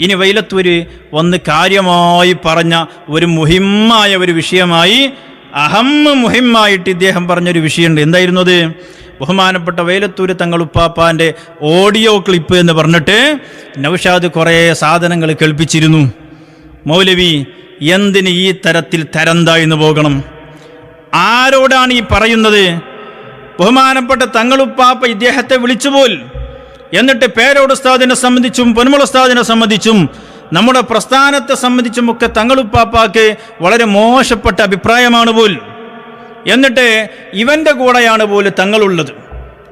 ഇനി വൈലത്തൂര് വന്ന് കാര്യമായി പറഞ്ഞ ഒരു മുഹിമ്മായ ഒരു വിഷയമായി, മുഹിമ്മായിട്ട് ഇദ്ദേഹം പറഞ്ഞൊരു വിഷയമുണ്ട്. എന്തായിരുന്നു അത്? ബഹുമാനപ്പെട്ട വൈലത്തൂര് തങ്ങൾ ഉപ്പാപ്പാൻ്റെ ഓഡിയോ ക്ലിപ്പ് എന്ന് പറഞ്ഞിട്ട് നൗഷാദ് കുറേ സാധനങ്ങൾ കേൾപ്പിച്ചിരുന്നു. മൗലവി എന്തിന് ഈ തരത്തിൽ തരംതാഴ്ന്നു പോകണം? ആരോടാണ് ഈ പറയുന്നത്? ബഹുമാനപ്പെട്ട തങ്ങളുപ്പാപ്പ ഇദ്ദേഹത്തെ വിളിച്ചുപോൽ. എന്നിട്ട് പേരോട് ഉസ്താദിനെ സംബന്ധിച്ചും പൊന്മുള ഉസ്താദിനെ സംബന്ധിച്ചും നമ്മുടെ പ്രസ്ഥാനത്തെ സംബന്ധിച്ചുമൊക്കെ തങ്ങളുപ്പാപ്പാക്ക് വളരെ മോശപ്പെട്ട അഭിപ്രായമാണ് പോൽ. എന്നിട്ട് ഇവൻ്റെ കൂടെയാണ് പോലും തങ്ങളുള്ളത്.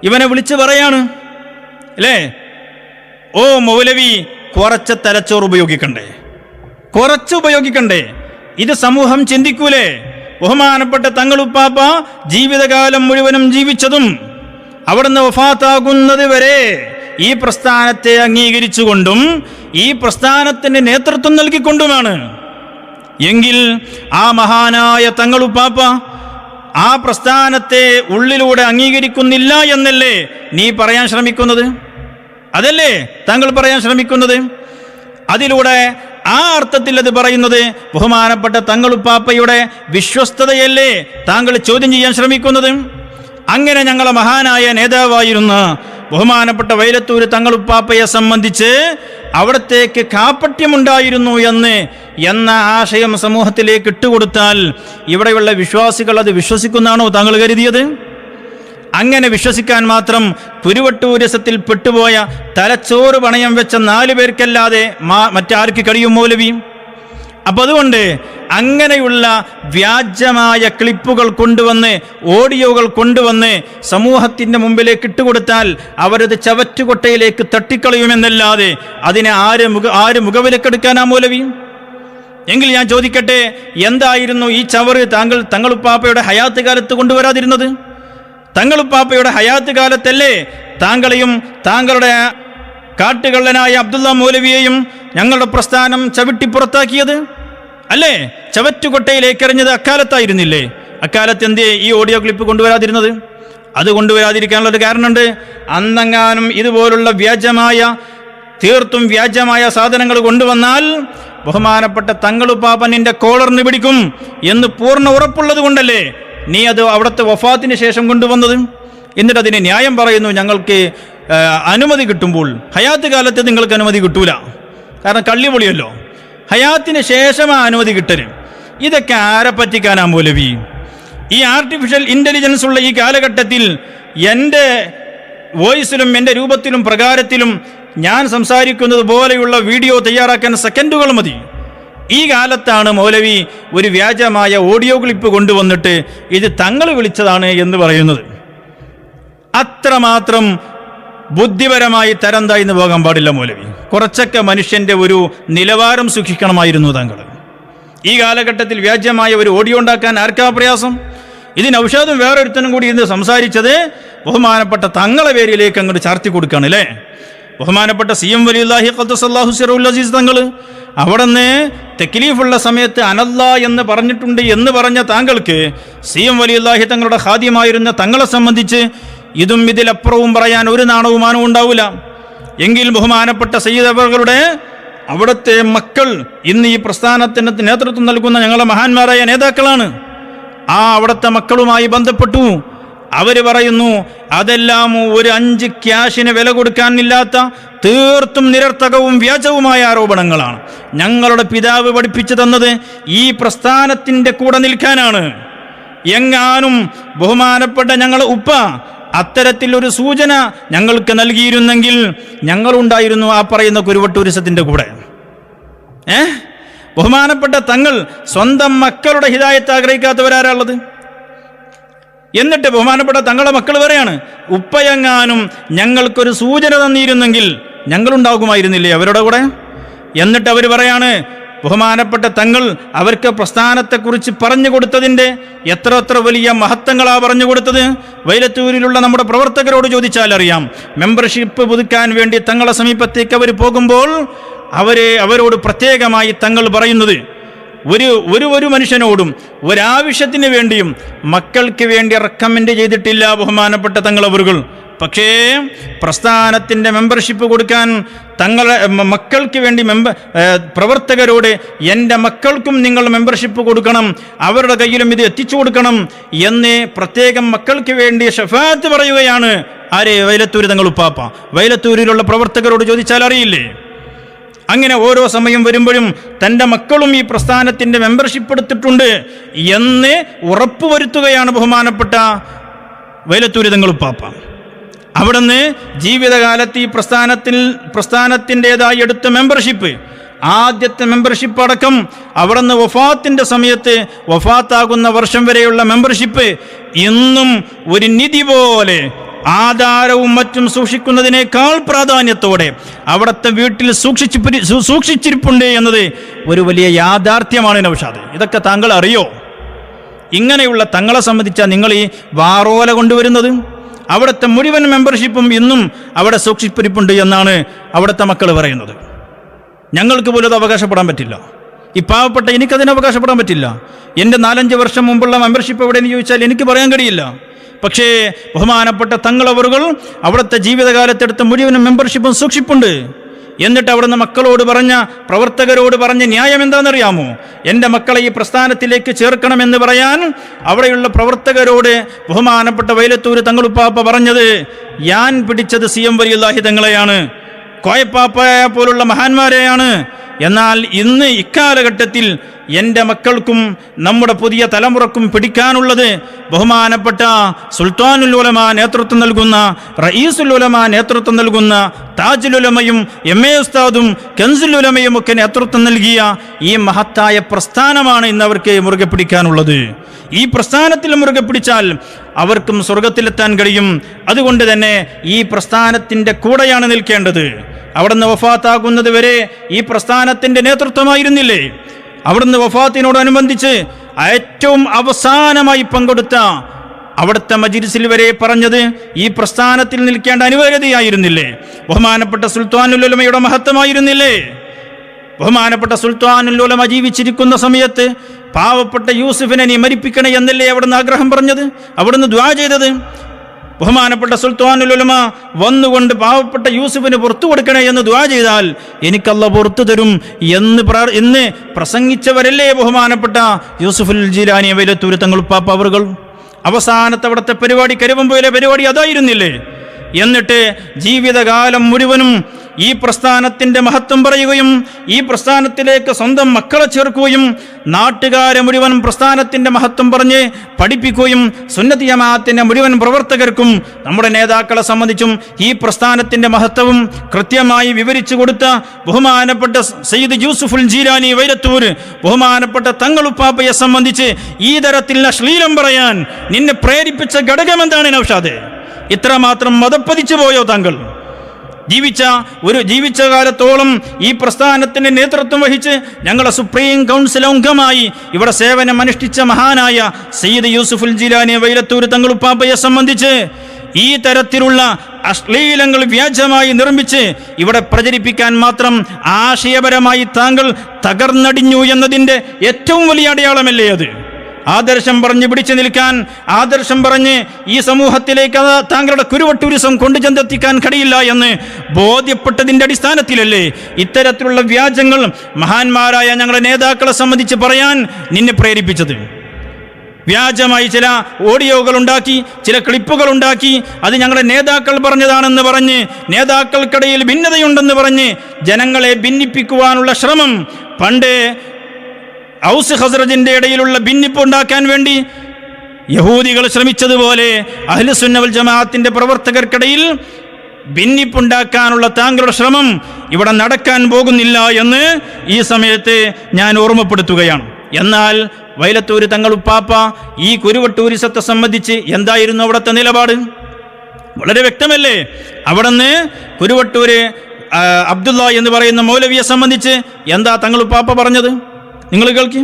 ഇവനെ വിളിച്ച് പറയാണ്, അല്ലേ, ഓ മൗലവി കുറച്ച് തലച്ചോറ് ഉപയോഗിക്കണ്ടേ, കുറച്ച് ഉപയോഗിക്കണ്ടേ? ഇത് സമൂഹം ചിന്തിക്കൂലേ? ബഹുമാനപ്പെട്ട തങ്ങളുപ്പാപ്പ ജീവിതകാലം മുഴുവനും ജീവിച്ചതും അവിടുന്ന് വഫാത്താകുന്നത് വരെ ഈ പ്രസ്ഥാനത്തെ അംഗീകരിച്ചുകൊണ്ടും ഈ പ്രസ്ഥാനത്തിന് നേതൃത്വം നൽകിക്കൊണ്ടുമാണ്. എങ്കിൽ ആ മഹാനായ തങ്ങളുപ്പാപ്പ ആ പ്രസ്ഥാനത്തെ ഉള്ളിലൂടെ അംഗീകരിക്കുന്നില്ല എന്നല്ലേ നീ പറയാൻ ശ്രമിക്കുന്നത്? അതല്ലേ താങ്കൾ പറയാൻ ശ്രമിക്കുന്നത്? അതിലൂടെ ആ അർത്ഥത്തിൽ അത് പറയുന്നത് ബഹുമാനപ്പെട്ട തങ്ങളുപ്പാപ്പയുടെ വിശ്വസ്തതയല്ലേ താങ്കൾ ചോദ്യം ചെയ്യാൻ ശ്രമിക്കുന്നത്? അങ്ങനെ ഞങ്ങളെ മഹാനായ നേതാവായിരുന്ന ബഹുമാനപ്പെട്ട വൈലത്തൂര് തങ്ങളുപ്പാപ്പയെ സംബന്ധിച്ച് അവിടത്തേക്ക് കാപട്യമുണ്ടായിരുന്നു എന്ന ആശയം സമൂഹത്തിലേക്ക് ഇട്ടുകൊടുത്താൽ ഇവിടെയുള്ള വിശ്വാസികൾ അത് വിശ്വസിക്കുന്നതാണോ താങ്കൾ കരുതിയത്? അങ്ങനെ വിശ്വസിക്കാൻ മാത്രം കുരുവട്ടൂരസത്തിൽ പെട്ടുപോയ തലച്ചോറ് പണയം വെച്ച 4 പേർക്കല്ലാതെ മറ്റാർക്ക് കഴിയും മൗലവി? അപ്പം അതുകൊണ്ട് അങ്ങനെയുള്ള വ്യാജമായ ക്ലിപ്പുകൾ കൊണ്ടുവന്ന്, ഓഡിയോകൾ കൊണ്ടുവന്ന് സമൂഹത്തിൻ്റെ മുമ്പിലേക്ക് ഇട്ടുകൊടുത്താൽ അവരത് ചവറ്റുകൊട്ടയിലേക്ക് തട്ടിക്കളയുമെന്നല്ലാതെ അതിനെ ആര് മുഖവിലക്കെടുക്കാനാ മൗലവി? എങ്കിൽ ഞാൻ ചോദിക്കട്ടെ, എന്തായിരുന്നു ഈ ചവറ് തങ്ങളുപ്പാപ്പയുടെ ഹയാത്ത് കാലത്ത് കൊണ്ടുവരാതിരുന്നത്? തങ്ങളുപ്പാപ്പയുടെ ഹയാത്ത് കാലത്തല്ലേ താങ്കളെയും താങ്കളുടെ കാട്ടുകള്ളനായ അബ്ദുള്ള മൗലവിയെയും ഞങ്ങളുടെ പ്രസ്ഥാനം ചവിട്ടി പുറത്താക്കിയത്? അല്ലേ? ചവറ്റുകൊട്ടയിലേക്ക് എറിഞ്ഞത് അക്കാലത്തായിരുന്നില്ലേ? അക്കാലത്ത് എന്തേ ഈ ഓഡിയോ ക്ലിപ്പ് കൊണ്ടുവരാതിരുന്നത്? അത് കൊണ്ടുവരാതിരിക്കാനുള്ളൊരു കാരണമുണ്ട്. അന്നെങ്ങാനും ഇതുപോലുള്ള തീർത്തും വ്യാജമായ സാധനങ്ങൾ കൊണ്ടുവന്നാൽ ബഹുമാനപ്പെട്ട തങ്ങളുപ്പാപ്പനിൻ്റെ കോളറിന് പിടിക്കും എന്ന് പൂർണ്ണ ഉറപ്പുള്ളത് കൊണ്ടല്ലേ നീ അത് അവിടുത്തെ വഫാത്തിന് ശേഷം കൊണ്ടുവന്നത്? എന്നിട്ട് അതിന് ന്യായം പറയുന്നു, ഞങ്ങൾക്ക് അനുമതി കിട്ടുമ്പോൾ. ഹയാത്ത് കാലത്ത് നിങ്ങൾക്ക് അനുമതി കിട്ടൂല, കാരണം കള്ളി പൊളിയല്ലോ. ഹയാത്തിന് ശേഷം ആ അനുമതി കിട്ടരുത്. ഇതൊക്കെ ആരെ പറ്റിക്കാനാ മൗലവി? ഈ ആർട്ടിഫിഷ്യൽ ഇൻ്റലിജൻസ് ഉള്ള ഈ കാലഘട്ടത്തിൽ എൻ്റെ വോയിസിലും എൻ്റെ രൂപത്തിലും പ്രകാരത്തിലും ഞാൻ സംസാരിക്കുന്നത് പോലെയുള്ള വീഡിയോ തയ്യാറാക്കാൻ സെക്കൻഡുകൾ മതി. ഈ കാലത്താണ് മൗലവി ഒരു വ്യാജമായ ഓഡിയോ ക്ലിപ്പ് കൊണ്ടുവന്നിട്ട് ഇത് തങ്ങൾ വിളിച്ചതാണ് എന്ന് പറയുന്നത്. അത്രമാത്രം ബുദ്ധിപരമായി തരംതാഴ്ന്നു പോകാൻ പാടില്ല മൗലവി. കുറച്ചൊക്കെ മനുഷ്യൻ്റെ ഒരു നിലവാരം സൂക്ഷിക്കണമായിരുന്നു താങ്കൾ. ഈ കാലഘട്ടത്തിൽ വ്യാജമായ ഒരു ഓഡിയോ ഉണ്ടാക്കാൻ ആർക്കാ പ്രയാസം? ഇത് നൗഷാദും വേറൊരുത്തനും കൂടി ഇന്ന് സംസാരിച്ചത് ബഹുമാനപ്പെട്ട തങ്ങളെ പേരിലേക്ക് അങ്ങോട്ട് ചാർത്തി കൊടുക്കുകയാണ് അല്ലേ? ബഹുമാനപ്പെട്ട CM വലിയുല്ലാഹി ഖദ്ദസല്ലാഹു സിറഹുൽ അസീസ് തങ്ങൾ അവിടുന്ന് തക്ലീഫുള്ള സമയത്ത് അനല്ലാ എന്ന് പറഞ്ഞിട്ടുണ്ട് എന്ന് പറഞ്ഞ താങ്കൾക്ക് CM വലിയുല്ലാഹി തങ്ങളുടെ ഖാദിമായിരുന്ന തങ്ങളെ സംബന്ധിച്ച് ഇതും ഇതിലപ്പുറവും പറയാൻ ഒരു നാണവുമാനവും ഉണ്ടാവില്ല. എങ്കിൽ ബഹുമാനപ്പെട്ട സയ്യിദ് അവറുകളുടെ അവിടുത്തെ മക്കൾ ഇന്ന് ഈ പ്രസ്ഥാനത്തിന് നേതൃത്വം നൽകുന്ന ഞങ്ങളുടെ മഹാന്മാരായ നേതാക്കളാണ്. ആ അവിടുത്തെ മക്കളുമായി ബന്ധപ്പെട്ടു അവർ പറയുന്നു, അതെല്ലാം ഒരു 5 ക്യാഷിന് വില കൊടുക്കാനില്ലാത്ത തീർത്തും നിരർത്ഥകവും വ്യാജവുമായ ആരോപണങ്ങളാണ്. ഞങ്ങളുടെ പിതാവ് പഠിപ്പിച്ചു തന്നത് ഈ പ്രസ്ഥാനത്തിൻ്റെ കൂടെ നിൽക്കാനാണ്. എങ്ങാനും ബഹുമാനപ്പെട്ട ഞങ്ങളുടെ ഉപ്പ അത്തരത്തിലൊരു സൂചന ഞങ്ങൾക്ക് നൽകിയിരുന്നെങ്കിൽ ഞങ്ങളുണ്ടായിരുന്നു ആ പറയുന്ന കുരുവട്ടൂരിസത്തിൻ്റെ കൂടെ. ബഹുമാനപ്പെട്ട തങ്ങൾ സ്വന്തം മക്കളുടെ ഹിദായത്ത് ആഗ്രഹിക്കാത്തവരാരാളുള്ളത്? എന്നിട്ട് ബഹുമാനപ്പെട്ട തങ്ങളുടെ മക്കൾ പറയാണ്, ഉപ്പയെങ്ങാനും ഞങ്ങൾക്കൊരു സൂചന തന്നിരുന്നെങ്കിൽ ഞങ്ങളുണ്ടാകുമായിരുന്നില്ലേ അവരുടെ കൂടെ? എന്നിട്ട് അവർ പറയാണ്, ബഹുമാനപ്പെട്ട തങ്ങൾ അവർക്ക് പ്രസ്ഥാനത്തെക്കുറിച്ച് പറഞ്ഞു കൊടുത്തതിൻ്റെ എത്ര വലിയ മഹത്വങ്ങളാണ് പറഞ്ഞു കൊടുത്തത്. വൈലത്തൂരിലുള്ള നമ്മുടെ പ്രവർത്തകരോട് ചോദിച്ചാൽ അറിയാം. മെമ്പർഷിപ്പ് പുതുക്കാൻ വേണ്ടി തങ്ങളെ സമീപത്തേക്ക് അവർ പോകുമ്പോൾ അവരോട് പ്രത്യേകമായി തങ്ങൾ പറയുന്നത്, ഒരു മനുഷ്യനോടും ഒരാവശ്യത്തിന് വേണ്ടിയും മക്കൾക്ക് വേണ്ടി റെക്കമെൻഡ് ചെയ്തിട്ടില്ല ബഹുമാനപ്പെട്ട തങ്ങളവറുകൾ. പക്ഷേ പ്രസ്ഥാനത്തിൻ്റെ മെമ്പർഷിപ്പ് കൊടുക്കാൻ തങ്ങളെ മക്കൾക്ക് വേണ്ടി പ്രവർത്തകരോട് എൻ്റെ മക്കൾക്കും നിങ്ങൾ മെമ്പർഷിപ്പ് കൊടുക്കണം, അവരുടെ കയ്യിലും ഇത് എത്തിച്ചു കൊടുക്കണം എന്ന് പ്രത്യേകം മക്കൾക്ക് വേണ്ടി ഷഫാഅത്ത് പറയുകയാണ്. ആരെ? വൈലത്തൂര് തങ്ങൾ ഉപ്പാപ്പ. വൈലത്തൂരിലുള്ള പ്രവർത്തകരോട് ചോദിച്ചാൽ അറിയില്ലേ? അങ്ങനെ ഓരോ സമയം വരുമ്പോഴും തൻ്റെ മക്കളും ഈ പ്രസ്ഥാനത്തിൻ്റെ മെമ്പർഷിപ്പ് എടുത്തിട്ടുണ്ട് എന്ന് ഉറപ്പുവരുത്തുകയാണ് ബഹുമാനപ്പെട്ട വൈലത്തൂര് തങ്ങൾ ഉപ്പാപ്പ. അവിടുന്ന് ജീവിതകാലത്ത് ഈ പ്രസ്ഥാനത്തിൻ്റെതായി എടുത്ത മെമ്പർഷിപ്പ്, ആദ്യത്തെ മെമ്പർഷിപ്പ് അടക്കം അവിടുന്ന് വഫാത്തിൻ്റെ സമയത്ത് വഫാത്താകുന്ന വർഷം വരെയുള്ള മെമ്പർഷിപ്പ് ഇന്നും ഒരു നിധി പോലെ ആധാരവും മറ്റും സൂക്ഷിക്കുന്നതിനേക്കാൾ പ്രാധാന്യത്തോടെ അവിടുത്തെ വീട്ടിൽ സൂക്ഷിച്ചിരിപ്പുണ്ട് എന്നത് ഒരു വലിയ യാഥാർത്ഥ്യമാണ് നൗഷാദ്. ഇതൊക്കെ താങ്കൾ അറിയോ? ഇങ്ങനെയുള്ള തങ്ങളെ സംബന്ധിച്ചാണ് നിങ്ങൾ ഈ വാറോല കൊണ്ടുവരുന്നത്. അവിടുത്തെ മുഴുവൻ മെമ്പർഷിപ്പും ഇന്നും അവിടെ സൂക്ഷിപ്പിരിപ്പുണ്ട് എന്നാണ് അവിടുത്തെ മക്കൾ പറയുന്നത്. ഞങ്ങൾക്ക് പോലും അത് അവകാശപ്പെടാൻ പറ്റില്ല. ഈ പാവപ്പെട്ട എനിക്കതിന് അവകാശപ്പെടാൻ പറ്റില്ല. എൻ്റെ 4-5 വർഷം മുമ്പുള്ള മെമ്പർഷിപ്പ് എവിടെയെന്ന് ചോദിച്ചാൽ എനിക്ക് പറയാൻ കഴിയില്ല. പക്ഷേ ബഹുമാനപ്പെട്ട തങ്ങളവറുകൾ അവിടുത്തെ ജീവിതകാലത്തെടുത്ത മുഴുവൻ മെമ്പർഷിപ്പും സൂക്ഷിപ്പുണ്ട്. എന്നിട്ട് അവിടുന്ന് മക്കളോട് പറഞ്ഞ, പ്രവർത്തകരോട് പറഞ്ഞ ന്യായം എന്താണെന്നറിയാമോ? എൻ്റെ മക്കളെ ഈ പ്രസ്ഥാനത്തിലേക്ക് ചേർക്കണമെന്ന് പറയാൻ അവിടെയുള്ള പ്രവർത്തകരോട് ബഹുമാനപ്പെട്ട വൈലത്തൂര് തങ്ങളുപ്പാപ്പ പറഞ്ഞത്, ഞാൻ പിടിച്ചത് CM വലിയുല്ലാഹി തങ്ങളെയാണ്, കോയപ്പാപ്പയെ പോലുള്ള മഹാന്മാരെയാണ്. എന്നാൽ ഇന്ന് ഇക്കാലഘട്ടത്തിൽ എൻ്റെ മക്കൾക്കും നമ്മുടെ പുതിയ തലമുറക്കും പിടിക്കാനുള്ളത് ബഹുമാനപ്പെട്ട സുൽത്താനുൽ ഉലമ നേതൃത്വം നൽകുന്ന, റഈസുൽ ഉലമ നേതൃത്വം നൽകുന്ന, താജുൽ ഉലമയും MA ഉസ്താദും കൻസുൽ ഉലമയും ഒക്കെ നേതൃത്വം നൽകിയ ഈ മഹത്തായ പ്രസ്ഥാനമാണ് ഇന്ന് അവർക്ക് മുറുകെ പിടിക്കാനുള്ളത്. ഈ പ്രസ്ഥാനത്തിൽ മുറുകെ പിടിച്ചാൽ അവർക്കും സ്വർഗത്തിലെത്താൻ കഴിയും. അതുകൊണ്ട് തന്നെ ഈ പ്രസ്ഥാനത്തിൻ്റെ കൂടെയാണ് നിൽക്കേണ്ടത്. അവിടുന്ന് വഫാത്താകുന്നത് വരെ ഈ പ്രസ്ഥാനത്തിൻ്റെ നേതൃത്വമായിരുന്നില്ലേ? അവിടുന്ന് വഫാത്തിനോടനുബന്ധിച്ച് ഏറ്റവും അവസാനമായി പങ്കെടുത്ത അവിടുത്തെ മജ്‌ലിസിൽ വരെ പറഞ്ഞത് ഈ പ്രസ്ഥാനത്തിൽ നിൽക്കേണ്ട അനിവാര്യതയായിരുന്നില്ലേ? ബഹുമാനപ്പെട്ട സുൽത്താനുൽ ഉലമയുടെ മഹത്വമായിരുന്നില്ലേ? ബഹുമാനപ്പെട്ട സുൽത്താനുൽ ഉലമ ജീവിച്ചിരിക്കുന്ന സമയത്ത് പാവപ്പെട്ട യൂസുഫിനെ നീ മരിപ്പിക്കണേ എന്നല്ലേ അവിടുന്ന് ആഗ്രഹം പറഞ്ഞത്, അവിടുന്ന് ദുആ ചെയ്തത്? ബഹുമാനപ്പെട്ട സുൽത്താനുൽ ഉലമ വന്നുകൊണ്ട് പാവപ്പെട്ട യൂസുഫിന് പുറത്തു കൊടുക്കണേ എന്ന് ദുആ ചെയ്താൽ എനിക്കല്ലാഹ് പുറത്തു തരും എന്ന് പ്രസംഗിച്ചവരല്ലേ ബഹുമാനപ്പെട്ട യൂസുഫുൽ ജീലാനി വൈലത്തൂര് തങ്ങളുപ്പാപ്പ അവറുകൾ? അവസാനത്തെ അവിടുത്തെ പരിപാടി, കരുവമ്പയിലെ പരിപാടി അതായിരുന്നില്ലേ? എന്നിട്ട് ജീവിതകാലം മുഴുവനും ഈ പ്രസ്ഥാനത്തിൻ്റെ മഹത്വം പറയുകയും ഈ പ്രസ്ഥാനത്തിലേക്ക് സ്വന്തം മക്കളെ ചേർക്കുകയും നാട്ടുകാരെ മുഴുവൻ പ്രസ്ഥാനത്തിൻ്റെ മഹത്വം പറഞ്ഞ് പഠിപ്പിക്കുകയും സുന്നത്തി ജമാഅത്തിൻ്റെ മുഴുവൻ പ്രവർത്തകർക്കും നമ്മുടെ നേതാക്കളെ സംബന്ധിച്ചും ഈ പ്രസ്ഥാനത്തിൻ്റെ മഹത്വവും കൃത്യമായി വിവരിച്ചു കൊടുത്ത ബഹുമാനപ്പെട്ട സയ്യിദ് യൂസുഫുൽ ജീലാനി വൈലത്തൂര് ബഹുമാനപ്പെട്ട തങ്ങളുപ്പാപ്പയെ സംബന്ധിച്ച് ഈ തരത്തിൽ അശ്ലീലം പറയാൻ നിന്നെ പ്രേരിപ്പിച്ച ഘടകം എന്താണ് നൗഷാദേ? ഇത്രമാത്രം മതപ്പതിച്ചു പോയോ താങ്കൾ? ജീവിച്ച കാലത്തോളം ഈ പ്രസ്ഥാനത്തിന് നേതൃത്വം വഹിച്ച് ഞങ്ങളുടെ സുപ്രീം കൗൺസിൽ അംഗമായി ഇവിടെ സേവനം അനുഷ്ഠിച്ച മഹാനായ സയ്യിദ് യൂസുഫുൽ ജീലാനി വൈലത്തൂര് തങ്ങളുപ്പാപ്പയെ സംബന്ധിച്ച് ഈ തരത്തിലുള്ള അശ്ലീലങ്ങൾ വ്യാജമായി നിർമ്മിച്ച് ഇവിടെ പ്രചരിപ്പിക്കാൻ മാത്രം ആശയപരമായി താങ്കൾ തകർന്നടിഞ്ഞു എന്നതിൻ്റെ ഏറ്റവും വലിയ അടയാളമല്ലേ അത്? ആദർശം പറഞ്ഞ് പിടിച്ചു നിൽക്കാൻ, ആദർശം പറഞ്ഞ് ഈ സമൂഹത്തിലേക്ക് താങ്കളുടെ കുരുവട്ടൂരിസം കൊണ്ടു ചെന്നെത്തിക്കാൻ കഴിയില്ല എന്ന് ബോധ്യപ്പെട്ടതിൻ്റെ അടിസ്ഥാനത്തിലല്ലേ ഇത്തരത്തിലുള്ള വ്യാജങ്ങൾ മഹാന്മാരായ ഞങ്ങളുടെ നേതാക്കളെ സംബന്ധിച്ച് പറയാൻ നിന്നെ പ്രേരിപ്പിച്ചത്? വ്യാജമായി ചില ഓഡിയോകൾ ഉണ്ടാക്കി, ചില ക്ലിപ്പുകൾ ഉണ്ടാക്കി, അത് ഞങ്ങളുടെ നേതാക്കൾ പറഞ്ഞതാണെന്ന് പറഞ്ഞ്, നേതാക്കൾക്കിടയിൽ ഭിന്നതയുണ്ടെന്ന് പറഞ്ഞ് ജനങ്ങളെ ഭിന്നിപ്പിക്കുവാനുള്ള ശ്രമം പണ്ട് ഔസ് ഖസ്റജിന്റെ ഇടയിലുള്ള ഭിന്നിപ്പ് ഉണ്ടാക്കാൻ വേണ്ടി യഹൂദികൾ ശ്രമിച്ചതുപോലെ അഹ്ലുസുന്ന വൽ ജമാഅത്തിന്റെ പ്രവർത്തകർക്കിടയിൽ ഭിന്നിപ്പുണ്ടാക്കാനുള്ള താങ്കളുടെ ശ്രമം ഇവിടെ നടക്കാൻ പോകുന്നില്ല എന്ന് ഈ സമയത്ത് ഞാൻ ഓർമ്മപ്പെടുത്തുകയാണ്. എന്നാൽ വൈലത്തൂര് തങ്ങളുപ്പാപ്പ ഈ കുരുവട്ടൂരിസത്തെ സംബന്ധിച്ച് എന്തായിരുന്നു അവിടുത്തെ നിലപാട്? വളരെ വ്യക്തമല്ലേ? അവിടുന്ന് കുരുവട്ടൂര് അബ്ദുള്ള എന്ന് പറയുന്ന മൗലവിയെ സംബന്ധിച്ച് എന്താ തങ്ങളുപ്പാപ്പ പറഞ്ഞത്? നിങ്ങൾ കേൾക്കി.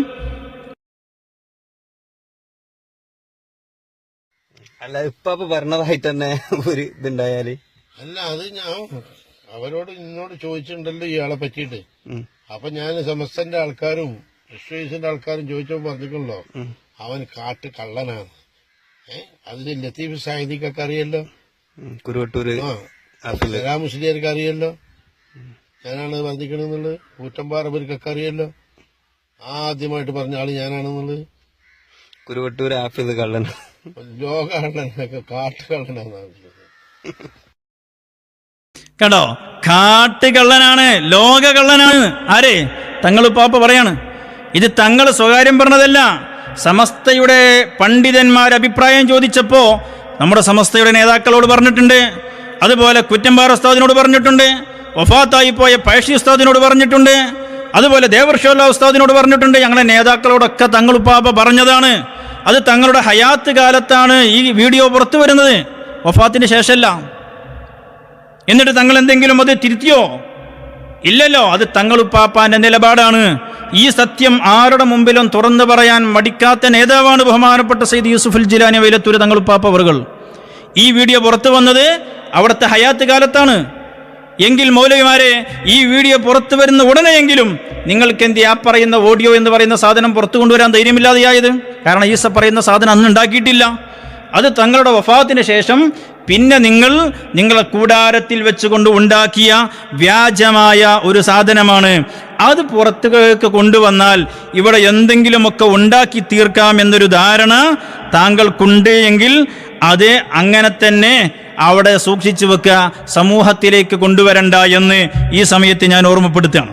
അല്ല, ഇപ്പൊ പറഞ്ഞതായിട്ട് തന്നെ ഒരു ഇതുണ്ടായാല് അല്ല, അത് ഞാൻ അവരോട് എന്നോട് ചോദിച്ചിട്ടുണ്ടല്ലോ ഇയാളെ പറ്റിയിട്ട്. അപ്പൊ ഞാൻ സമസ്തന്റെ ആൾക്കാരും വിശ്വസിന്റെ ആൾക്കാരും ചോദിച്ചപ്പോൾ പറഞ്ഞിട്ടുണ്ടല്ലോ അവൻ കാട്ട് കള്ളനാണ്. അതിന് ലത്തീഫ് സാഹിദിക്കൊക്കെ അറിയല്ലോ, കുരുവട്ടൂര് മുസ്ലിയാർക്ക് അറിയല്ലോ, ഞാനാണ് പറഞ്ഞിരിക്കണെന്നുള്ളത്. കൂറ്റമ്പാറബർക്കൊക്കെ അറിയല്ലോ, ആദ്യമായിട്ട് പറഞ്ഞ ആള് ഞാനാണെന്നുള്ളത്. കുരുവട്ടൂര് ആഫിദ് കള്ളൻ, ലോക കള്ളനൊക്കെ കാട്ട് കള്ളനാണ്. കേട്ടോ, കാട്ടുകള്ളനാണ്, ലോക കള്ളനാണ്. ആരെ? തങ്ങളുപ്പാപ്പ പറയാണ്. ഇത് തങ്ങൾ സ്വകാര്യം പറഞ്ഞതല്ല. സമസ്തയുടെ പണ്ഡിതന്മാർ അഭിപ്രായം ചോദിച്ചപ്പോ നമ്മുടെ സമസ്തയുടെ നേതാക്കളോട് പറഞ്ഞിട്ടുണ്ട്, അതുപോലെ കുറ്റമ്പാറ ഉസ്താദിനോട് പറഞ്ഞിട്ടുണ്ട്, വഫാത്തായി പോയ പഴശ്ശി ഉസ്താദിനോട് പറഞ്ഞിട്ടുണ്ട്, അതുപോലെ ദേവർഷോല്ല ഉസ്താദിനോട് പറഞ്ഞിട്ടുണ്ട്. ഞങ്ങളെ നേതാക്കളോടൊക്കെ തങ്ങളുപ്പാപ്പ പറഞ്ഞതാണ്. അത് തങ്ങളുടെ ഹയാത്ത് കാലത്താണ് ഈ വീഡിയോ പുറത്തു വരുന്നത്, വഫാത്തിന് ശേഷമല്ല. എന്നിട്ട് തങ്ങൾ എന്തെങ്കിലും അത് തിരുത്തിയോ? ഇല്ലല്ലോ. അത് തങ്ങളുപ്പാപ്പാന്റെ നിലപാടാണ്. ഈ സത്യം ആരുടെ മുമ്പിലും തുറന്നു പറയാൻ മടിക്കാത്ത നേതാവാണ് ബഹുമാനപ്പെട്ട സയ്യിദ് യൂസുഫുൽ ജിലാനി വൈലത്തൂർ തങ്ങളുപ്പാപ്പ അവറുകൾ. ഈ വീഡിയോ പുറത്തു വന്നത് അവിടുത്തെ ഹയാത്ത് കാലത്താണ്. എങ്കിൽ മൗലവിമാരെ, ഈ വീഡിയോ പുറത്തു വരുന്ന ഉടനെയെങ്കിലും നിങ്ങൾക്ക് എന്ത് ആ പറയുന്ന ഓഡിയോ എന്ന് പറയുന്ന സാധനം പുറത്തു കൊണ്ടുവരാൻ ധൈര്യമില്ലാതെയായത്? കാരണം ഈസ പറയുന്ന സാധനം അന്ന് ഉണ്ടാക്കിയിട്ടില്ല. അത് തങ്ങളുടെ വഫാത്തിന് ശേഷം പിന്നെ നിങ്ങളെ കൂടാരത്തിൽ വെച്ചുകൊണ്ട് ഉണ്ടാക്കിയ വ്യാജമായ ഒരു സാധനമാണ്. അത് പുറത്തേക്ക് കൊണ്ടുവന്നാൽ ഇവിടെ എന്തെങ്കിലുമൊക്കെ ഉണ്ടാക്കി തീർക്കാം എന്നൊരു ധാരണ താങ്കൾക്കുണ്ട് എങ്കിൽ അത് അങ്ങനെ തന്നെ അവിടെ സൂക്ഷിച്ചു വെക്കുക, സമൂഹത്തിലേക്ക് കൊണ്ടുവരണ്ട എന്ന് ഈ സമയത്ത് ഞാൻ ഓർമ്മപ്പെടുത്തുകയാണ്.